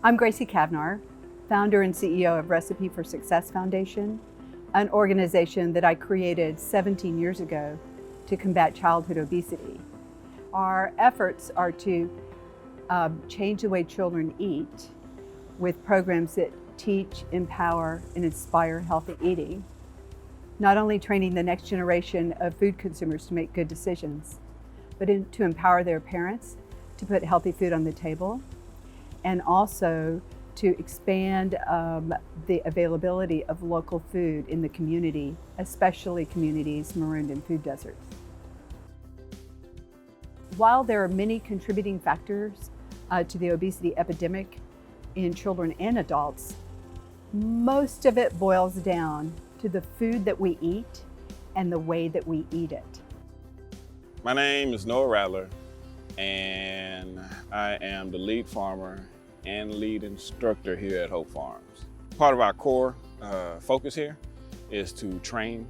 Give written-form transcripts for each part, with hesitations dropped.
I'm Gracie Cavnar, founder and CEO of Recipe for Success Foundation, an organization that I created 17 years ago to combat childhood obesity. Our efforts are to change the way children eat with programs that teach, empower, and inspire healthy eating. Not only training the next generation of food consumers to make good decisions, but to empower their parents to put healthy food on the table, and also to expand the availability of local food in the community, especially communities marooned in food deserts. While there are many contributing factors to the obesity epidemic in children and adults, most of it boils down to the food that we eat and the way that we eat it. My name is Noah Rattler, and I am the lead farmer and lead instructor here at Hope Farms. Part of our core focus here is to train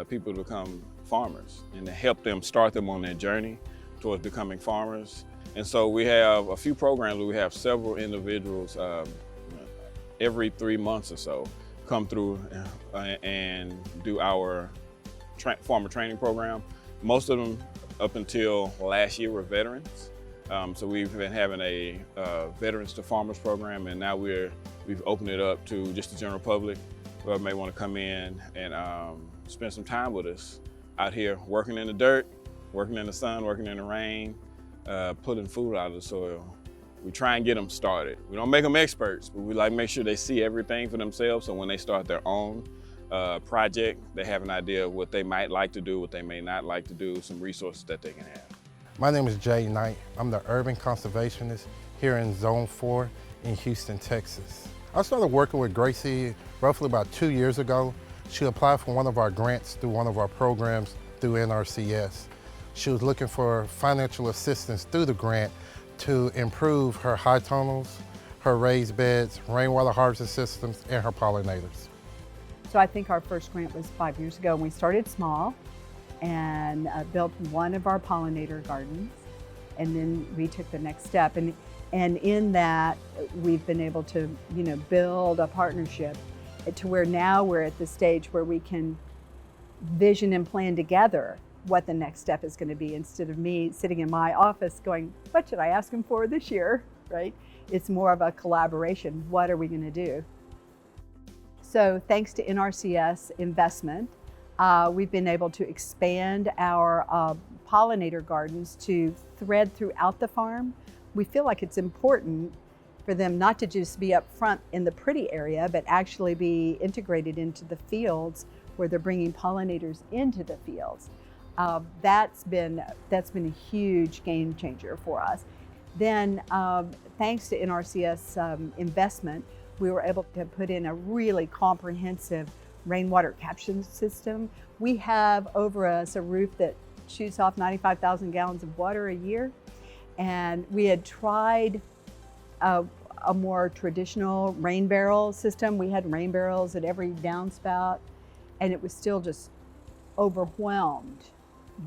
people to become farmers and to help them start them on their journey towards becoming farmers. And so we have a few programs where we have several individuals every 3 months or so come through and do our farmer training program. Most of them up until last year were veterans. So we've been having a Veterans to Farmers program, and now we've opened it up to just the general public who may want to come in and spend some time with us out here working in the dirt, working in the sun, working in the rain, pulling food out of the soil. We try and get them started. We don't make them experts, but we like to make sure they see everything for themselves, so when they start their own project, they have an idea of what they might like to do, what they may not like to do, some resources that they can have. My name is Jay Knight. I'm the urban conservationist here in Zone 4 in Houston, Texas. I started working with Gracie roughly about 2 years ago. She applied for one of our grants through one of our programs through NRCS. She was looking for financial assistance through the grant to improve her high tunnels, her raised beds, rainwater harvesting systems, and her pollinators. So I think our first grant was 5 years ago, and we started small and built one of our pollinator gardens, and then we took the next step. And in that, we've been able to, build a partnership to where now we're at the stage where we can vision and plan together what the next step is going to be, instead of me sitting in my office going, what should I ask him for this year, right? It's more of a collaboration. What are we going to do? So thanks to NRCS investment, we've been able to expand our pollinator gardens to thread throughout the farm. We feel like it's important for them not to just be up front in the pretty area, but actually be integrated into the fields where they're bringing pollinators into the fields. That's been a huge game changer for us. Then, thanks to NRCS investment, we were able to put in a really comprehensive rainwater capture system. We have over us a roof that shoots off 95,000 gallons of water a year. And we had tried a more traditional rain barrel system. We had rain barrels at every downspout, and it was still just overwhelmed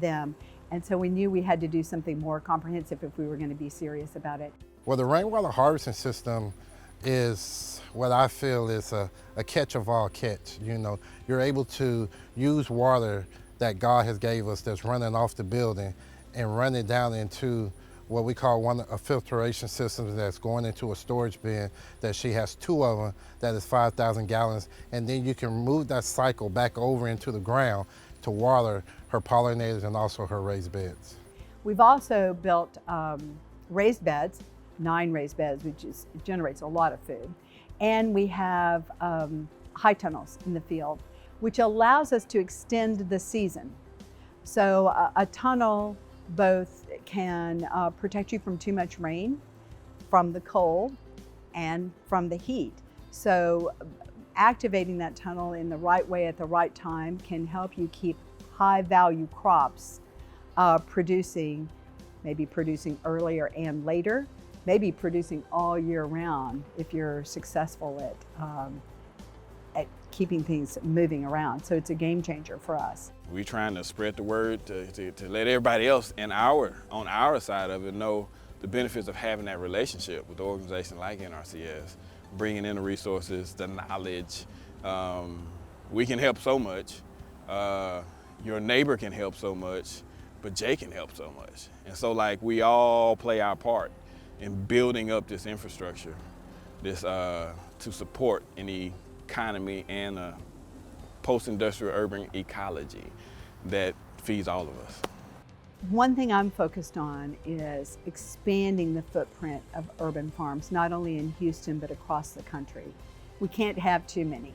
them. And so we knew we had to do something more comprehensive if we were going to be serious about it. Well, the rainwater harvesting system is what I feel is a catch of all catch. You're able to use water that God has gave us that's running off the building and run it down into what we call a filtration system that's going into a storage bin that she has 2 of them, that is 5,000 gallons. And then you can move that cycle back over into the ground to water her pollinators and also her raised beds. We've also built raised beds, 9 raised beds, which generates a lot of food. And we have high tunnels in the field, which allows us to extend the season. So a tunnel both can protect you from too much rain, from the cold, and from the heat. So activating that tunnel in the right way at the right time can help you keep high value crops producing earlier and later, maybe producing all year round if you're successful at keeping things moving around. So it's a game changer for us. We're trying to spread the word to let everybody else on our side of it know the benefits of having that relationship with an organization like NRCS, bringing in the resources, the knowledge. We can help so much. Your neighbor can help so much, but Jay can help so much. And so like we all play our part in building up this infrastructure, this to support an economy and a post-industrial urban ecology that feeds all of us. One thing I'm focused on is expanding the footprint of urban farms, not only in Houston, but across the country. We can't have too many.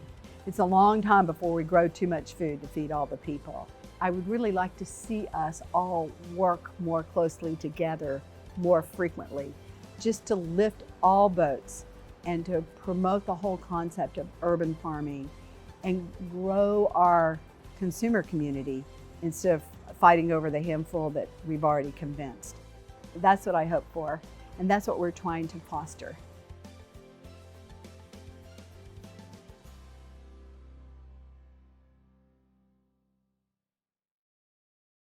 It's a long time before we grow too much food to feed all the people. I would really like to see us all work more closely together more frequently, just to lift all boats and to promote the whole concept of urban farming and grow our consumer community instead of fighting over the handful that we've already convinced. That's what I hope for, and that's what we're trying to foster.